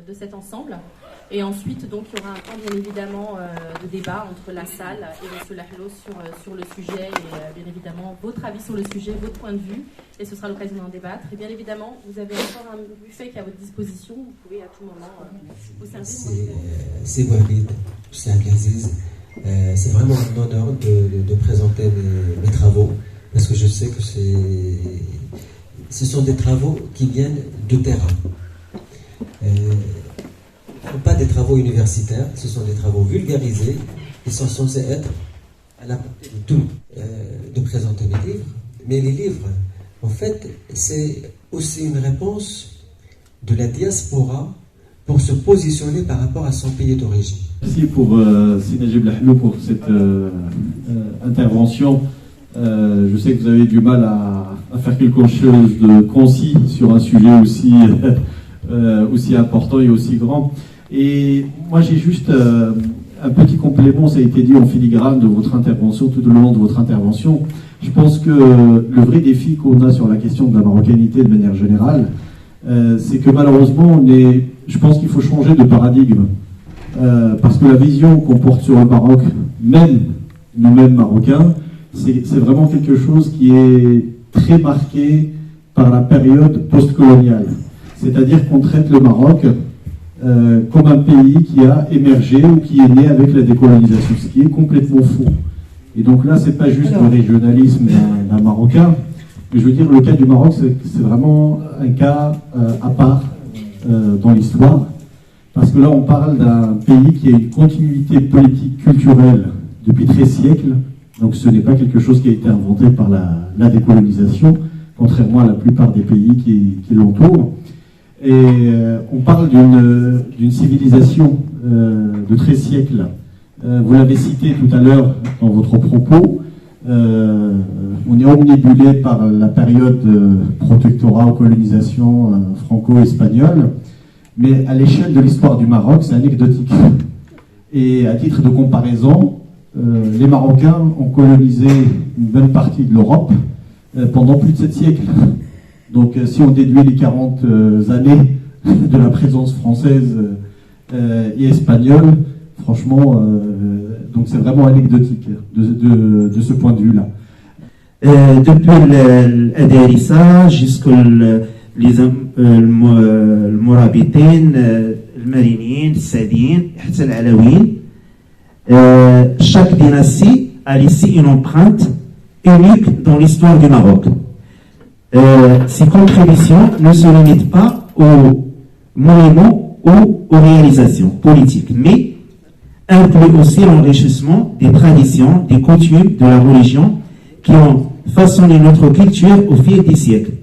de cet ensemble. Et ensuite, donc, il y aura un temps, bien évidemment, de débat entre la salle et M. Lahlo sur le sujet et, bien évidemment, votre avis sur le sujet, votre point de vue. Et ce sera l'occasion d'en débattre. Et bien évidemment, vous avez encore un buffet qui est à votre disposition. Vous pouvez à tout moment vous servir. C'est Walid, c'est Abdelaziz. C'est vraiment un honneur de présenter mes travaux, parce que je sais que ce sont des travaux qui viennent de terrain. Pas des travaux universitaires, ce sont des travaux vulgarisés, qui sont censés être à la portée de tout, de présenter mes livres. Mais les livres, en fait, c'est aussi une réponse de la diaspora pour se positionner par rapport à son pays d'origine. Merci pour Si Najib Lahlo pour cette intervention. Je sais que vous avez du mal à faire quelque chose de concis sur un sujet aussi important et aussi grand. Et moi j'ai juste un petit complément, ça a été dit en filigrane de votre intervention, tout au long de votre intervention. Je pense que le vrai défi qu'on a sur la question de la marocanité de manière générale, c'est que malheureusement, je pense qu'il faut changer de paradigme. Parce que la vision qu'on porte sur le Maroc, même nous-mêmes marocains, c'est vraiment quelque chose qui est très marqué par la période post-coloniale. C'est-à-dire qu'on traite le Maroc comme un pays qui a émergé ou qui est né avec la décolonisation, ce qui est complètement faux. Et donc là, c'est pas juste le régionalisme d'un Marocain, mais je veux dire, le cas du Maroc, c'est vraiment un cas à part dans l'histoire, parce que là, on parle d'un pays qui a une continuité politique culturelle depuis 13 siècles, donc ce n'est pas quelque chose qui a été inventé par la décolonisation, contrairement à la plupart des pays qui l'entourent. Et on parle d'une civilisation de 13 siècles. Vous l'avez cité tout à l'heure dans votre propos. On est omnibulé par la période protectorat ou colonisation franco-espagnole. Mais à l'échelle de l'histoire du Maroc, c'est anecdotique. Et à titre de comparaison, les Marocains ont colonisé une bonne partie de l'Europe pendant plus de 7 siècles. Donc si on déduit les 40 années de la présence française et espagnole, franchement, donc c'est vraiment anecdotique de ce point de vue-là. Depuis l'Adarissa jusqu'aux المرابطين المرينيين السعديين حتى العلويين chaque dynastie a laissé une empreinte unique dans l'histoire du Maroc. Ces contributions ne se limitent pas aux monuments ou aux réalisations politiques, mais incluent aussi l'enrichissement des traditions, des coutumes, de la religion qui ont façonné notre culture au fil des siècles.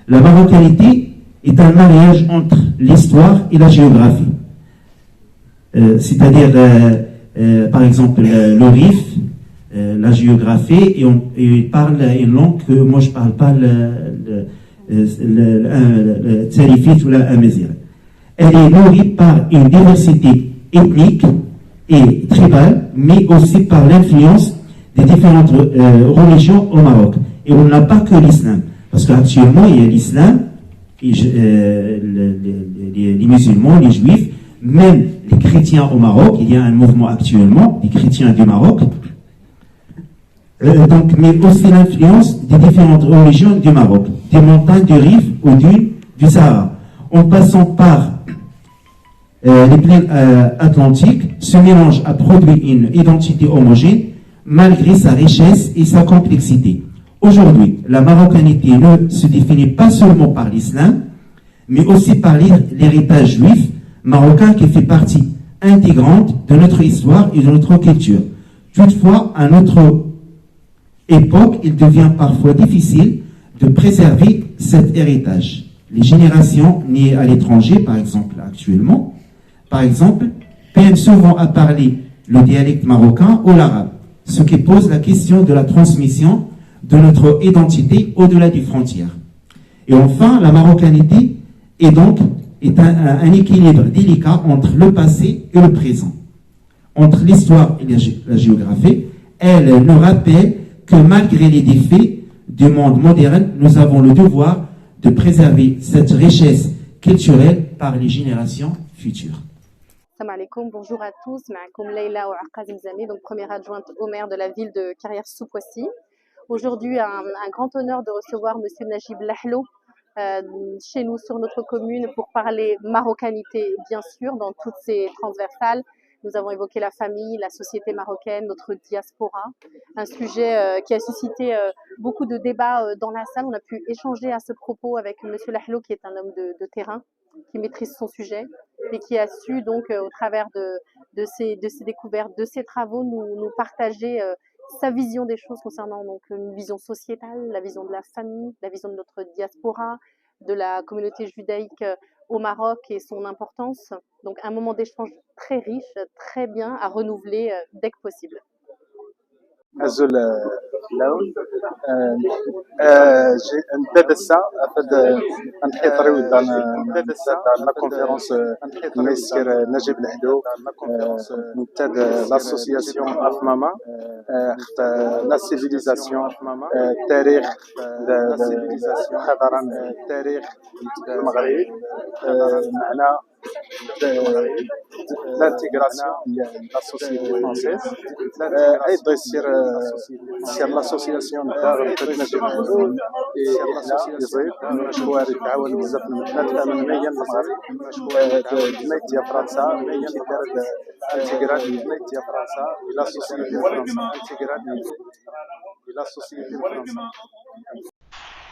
La marocanité est un mariage entre l'histoire et la géographie. C'est-à-dire, par exemple, le Rif, la géographie, et il parle une langue que moi je ne parle pas, le Tarifit ou la Amazigh. Elle est nourrie par une diversité ethnique et tribale, mais aussi par l'influence des différentes religions au Maroc. Et on n'a pas que l'islam. Parce qu'actuellement, il y a l'islam, les musulmans, les juifs, même les chrétiens au Maroc. Il y a un mouvement actuellement, les chrétiens du Maroc. Mais aussi l'influence des différentes religions du Maroc, des montagnes du Rif ou du Sahara. En passant par les plaines atlantiques, ce mélange a produit une identité homogène malgré sa richesse et sa complexité. Aujourd'hui, la marocanité ne se définit pas seulement par l'islam, mais aussi par l'héritage juif marocain qui fait partie intégrante de notre histoire et de notre culture. Toutefois, à notre époque, il devient parfois difficile de préserver cet héritage. Les générations nées à l'étranger, par exemple actuellement, peinent souvent à parler le dialecte marocain ou l'arabe, ce qui pose la question de la transmission de notre identité au-delà des frontières. Et enfin, la marocanité est un équilibre délicat entre le passé et le présent, entre l'histoire et la géographie. Elle nous rappelle que malgré les défis du monde moderne, nous avons le devoir de préserver cette richesse culturelle par les générations futures. futur. Salam alaikum, bonjour à tous, معكم Leïla Ouaqa Zemzami, donc première adjointe au maire de la ville de Carrières-sous-Poissy. Aujourd'hui, un grand honneur de recevoir Monsieur Najib Lahlo chez nous sur notre commune pour parler marocanité, bien sûr, dans toutes ses transversales. Nous avons évoqué la famille, la société marocaine, notre diaspora, un sujet qui a suscité beaucoup de débats dans la salle. On a pu échanger à ce propos avec Monsieur Lahlo, qui est un homme de terrain, qui maîtrise son sujet et qui a su donc au travers de ses découvertes, de ses travaux, nous partager sa vision des choses concernant donc une vision sociétale, la vision de la famille, la vision de notre diaspora, de la communauté judaïque au Maroc et son importance. Donc un moment d'échange très riche, très bien à renouveler dès que possible. أزول اللون نبدا الساعة نحيطريو دان لا كونفيرونس الميسير نجيب الحلو نتاد لاسوسياسيون أفماما لا سيفيليزاسيون التاريخ حضارة التاريخ المغرب معنا l'intégration de la société française أيضا يصير l'association دار نجيب الحلو يزيد المشوار يتعاون بزاف من المية المغرب جمعية ديال فرنسا qui fait intégral جمعية ديال فرنسا إلى société فرنسا إلى société فرنسا.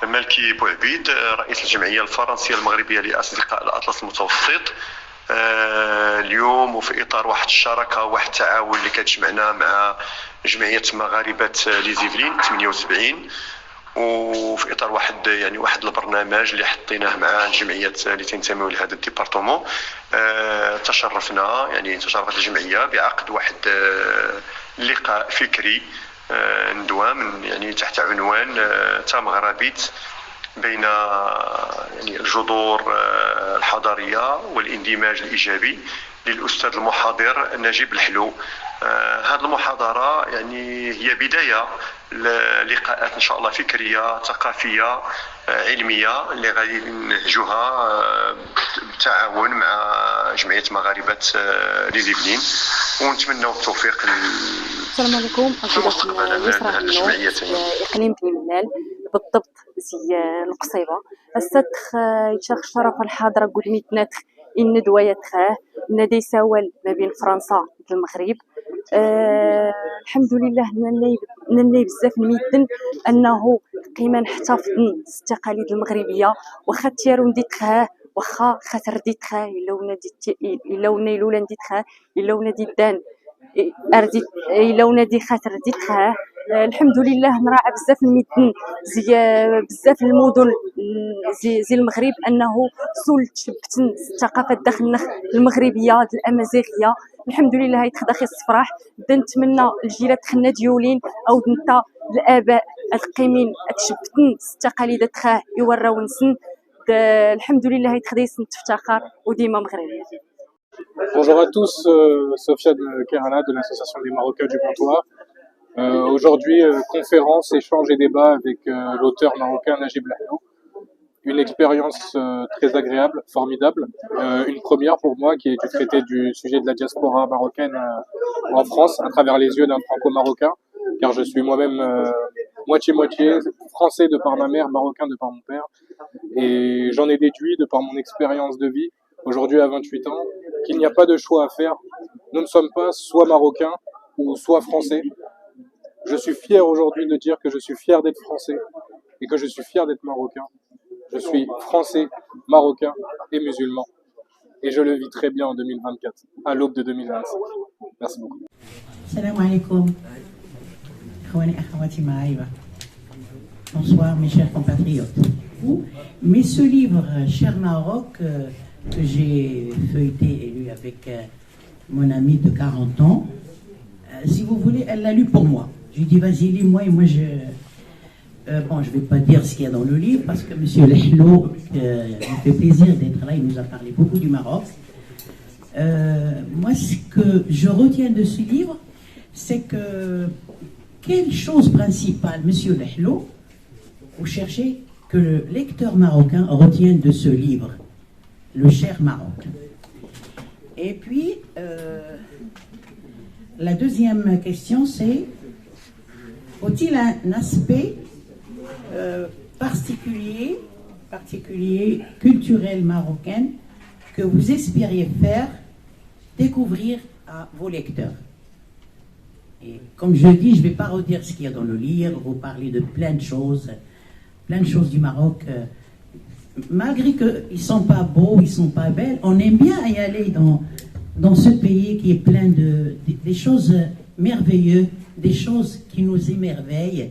مالكي بوعبيد رئيس الجمعية الفرنسية المغربية لأصدقاء الأطلس المتوسط. اليوم وفي إطار واحد الشراكة واحد التعاون اللي كتجمعنا مع جمعية مغاربة ليزيفلين 78 وفي إطار واحد البرنامج اللي حطيناه مع الجمعيات اللي تنتميو لهذا الديبارتمون. تشرفت الجمعية بعقد واحد لقاء فكري ندوة تحت عنوان مغربيت بين الجذور الحضارية والاندماج الإيجابي للأستاذ المحاضر نجيب الحلو. هذه المحاضرة هي بداية للقاءات إن شاء الله فكرية ثقافية علمية اللي غادي ننهجوها بالتعاون مع جمعية مغاربة ليزيفلين ونتمنوا التوفيق السلام عليكم. للمستقبل الجمعيتين. إقليم بني ملال بالضبط زي القصيبة السطخ يشخ شرف الحاضرة قول ميتناتخ إن دوايا تخاه ندي سوال ما بين فرنسا والمغرب. الحمد لله نني بزاف الميدن أنه قيمة نحتفظن التقاليد المغربية وخا تيارو ندي تخاه وخا خاطر دي تخاه إلا ونيلو ندي تخاه إلا وندي دان إلا وندي خاطر دي تخاه. الحمد لله نراعي بزاف الميدن زي بزاف المدن زي المغرب انه سول تشبتن الثقافه داخلنا المغربيه الامازيغيه. الحمد لله يتخدخي الصفراح نتمنى الجيلات خنا ديولين او نتا الاباء القيمين تشبتن التقاليد تخاه يوراو نسن. الحمد لله يتخديس نتفتخر وديما مغربي. Bonjour à tous, Sofia de Kerala de l'association des Marocains du Comptoir. Aujourd'hui, conférence, échange et débat avec l'auteur marocain Najib Lahlo. Une expérience très agréable, formidable. Une première pour moi qui est de traiter du sujet de la diaspora marocaine en France à travers les yeux d'un franco-marocain, car je suis moi-même moitié-moitié français de par ma mère, marocain de par mon père. Et j'en ai déduit de par mon expérience de vie, aujourd'hui à 28 ans, qu'il n'y a pas de choix à faire. Nous ne sommes pas soit marocains ou soit français. Je suis fier aujourd'hui de dire que je suis fier d'être français et que je suis fier d'être marocain. Je suis français, marocain et musulman. Et je le vis très bien en 2024, à l'aube de 2025. Merci beaucoup. Salam alaikum. Bonsoir mes chers compatriotes. Mais ce livre, Cher Maroc, que j'ai feuilleté et lu avec mon ami de 40 ans, si vous voulez, elle l'a lu pour moi. Je lui ai dit, vas-y, lis-moi, et moi, je ne vais pas dire ce qu'il y a dans le livre, parce que M. Lahlo, il fait plaisir d'être là, il nous a parlé beaucoup du Maroc. Moi, ce que je retiens de ce livre, c'est que, quelle chose principale, M. Lahlo, vous cherchez que le lecteur marocain retienne de ce livre, Le Cher Maroc. Et puis, la deuxième question, c'est, faut-il un aspect particulier, culturel marocain, que vous espériez faire découvrir à vos lecteurs? Et comme je dis, je ne vais pas redire ce qu'il y a dans le livre, vous parlez de plein de choses du Maroc. Malgré qu'ils ne sont pas beaux, ils ne sont pas belles, on aime bien y aller dans ce pays qui est plein des choses merveilleuses, des choses qui nous émerveillent,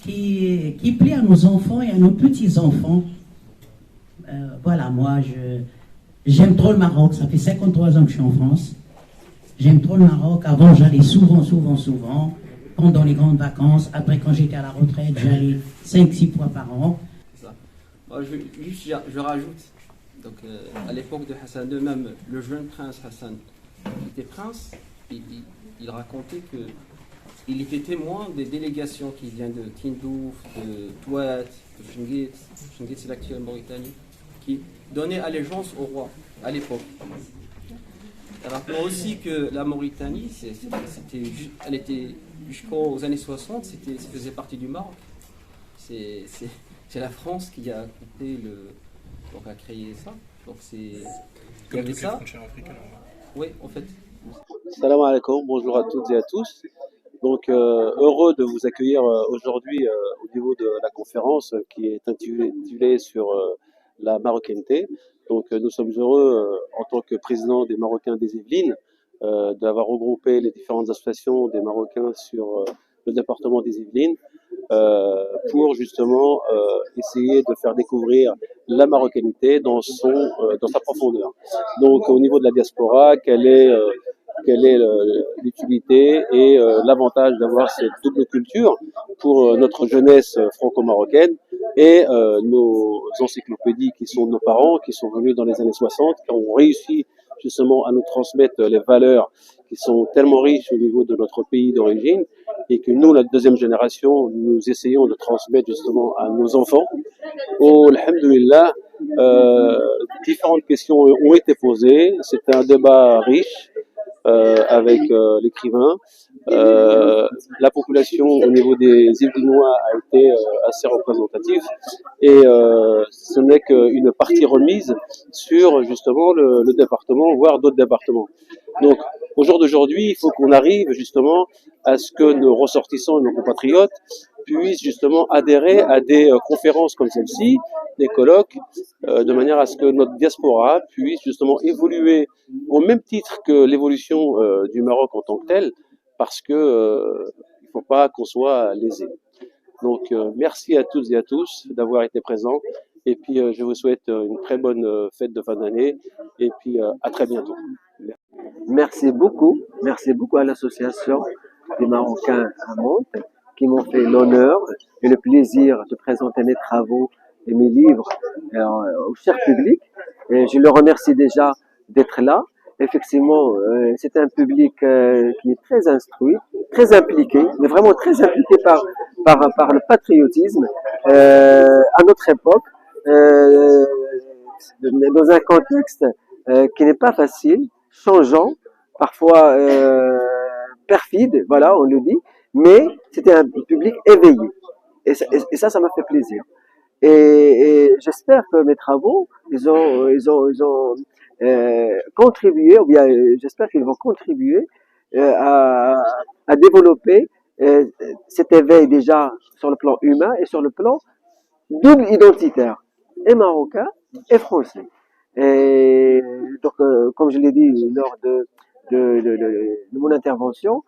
qui plaît à nos enfants et à nos petits-enfants. Voilà, moi, j'aime trop le Maroc. Ça fait 53 ans que je suis en France. J'aime trop le Maroc. Avant, j'allais souvent, pendant les grandes vacances. Après, quand j'étais à la retraite, j'allais 5-6 fois par an. Bon, je rajoute, donc à l'époque de Hassan II, même le jeune prince Hassan, qui était prince, il racontait qu'il était témoin des délégations qui viennent de Tindouf, de Touat, de Chinguit c'est l'actuelle Mauritanie, qui donnaient allégeance au roi à l'époque. Rappelons aussi que la Mauritanie, elle était jusqu'aux années 60, ça faisait partie du Maroc. C'est la France qui a coupé donc a créé ça. Donc comme toutes les frontières africaines. Oui, en fait. Salam alaikum, bonjour à toutes et à tous. Donc heureux de vous accueillir aujourd'hui au niveau de la conférence qui est intitulée sur la marocanité. Donc nous sommes heureux en tant que président des Marocains des Yvelines d'avoir regroupé les différentes associations des Marocains sur le département des Yvelines pour justement essayer de faire découvrir la marocanité dans sa profondeur. Donc au niveau de la diaspora, quelle est l'utilité et l'avantage d'avoir cette double culture pour notre jeunesse franco-marocaine et nos encyclopédies qui sont nos parents, qui sont venus dans les années 60, qui ont réussi justement à nous transmettre les valeurs qui sont tellement riches au niveau de notre pays d'origine et que nous, la deuxième génération, nous essayons de transmettre justement à nos enfants. Oh, alhamdoulilah, différentes questions ont été posées. C'était un débat riche avec l'écrivain. La population au niveau des Yvelinois a été assez représentative et ce n'est qu'une partie remise sur justement le département, voire d'autres départements. Donc au jour d'aujourd'hui, il faut qu'on arrive justement à ce que nos ressortissants et nos compatriotes puissent justement adhérer à des conférences comme celle-ci, des colloques, de manière à ce que notre diaspora puisse justement évoluer au même titre que l'évolution du Maroc en tant que tel, parce que il ne faut pas qu'on soit lésé. Donc merci à toutes et à tous d'avoir été présents, et puis je vous souhaite une très bonne fête de fin d'année, et puis à très bientôt. Merci beaucoup à l'association des Marocains à Mantes qui m'ont fait l'honneur et le plaisir de présenter mes travaux et mes livres au cher public. Et je le remercie déjà d'être là. Effectivement, c'est un public qui est très instruit, très impliqué, mais vraiment très impliqué par le patriotisme à notre époque, dans un contexte qui n'est pas facile, changeant, parfois perfide, voilà, on le dit, mais c'était un public éveillé. Et ça m'a fait plaisir. Et j'espère que mes travaux, ils ont contribué, ou bien j'espère qu'ils vont contribuer à développer cet éveil déjà sur le plan humain et sur le plan double identitaire, et marocain et français. Et donc, comme je l'ai dit lors de mon intervention,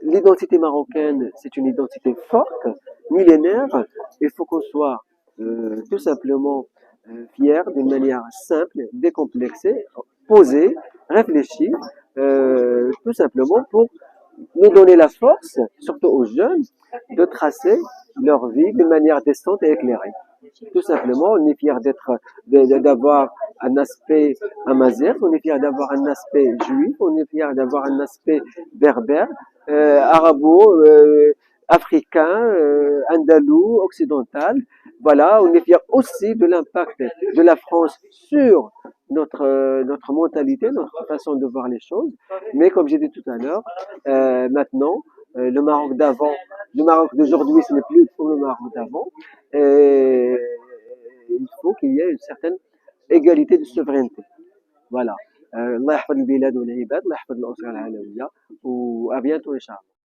l'identité marocaine, c'est une identité forte, millénaire. Il faut qu'on soit tout simplement fier d'une manière simple, décomplexée, posée, réfléchie, tout simplement pour nous donner la force, surtout aux jeunes, de tracer leur vie d'une manière décente et éclairée. Tout simplement, on est fier d'avoir un aspect amazigh, on est fier d'avoir un aspect juif, on est fier d'avoir un aspect berbère, arabo, africain, andalou, occidental. Voilà, on est fier aussi de l'impact de la France sur notre mentalité, notre façon de voir les choses. Mais comme j'ai dit tout à l'heure, maintenant, le Maroc d'avant, le Maroc d'aujourd'hui, ce n'est plus comme le Maroc d'avant. Et il faut qu'il y ait une certaine égalité de souveraineté. Voilà. الله يحفظ البلاد والعباد، الله يحفظ الأسرة العلوية، وأبيانتو إن شاء الله.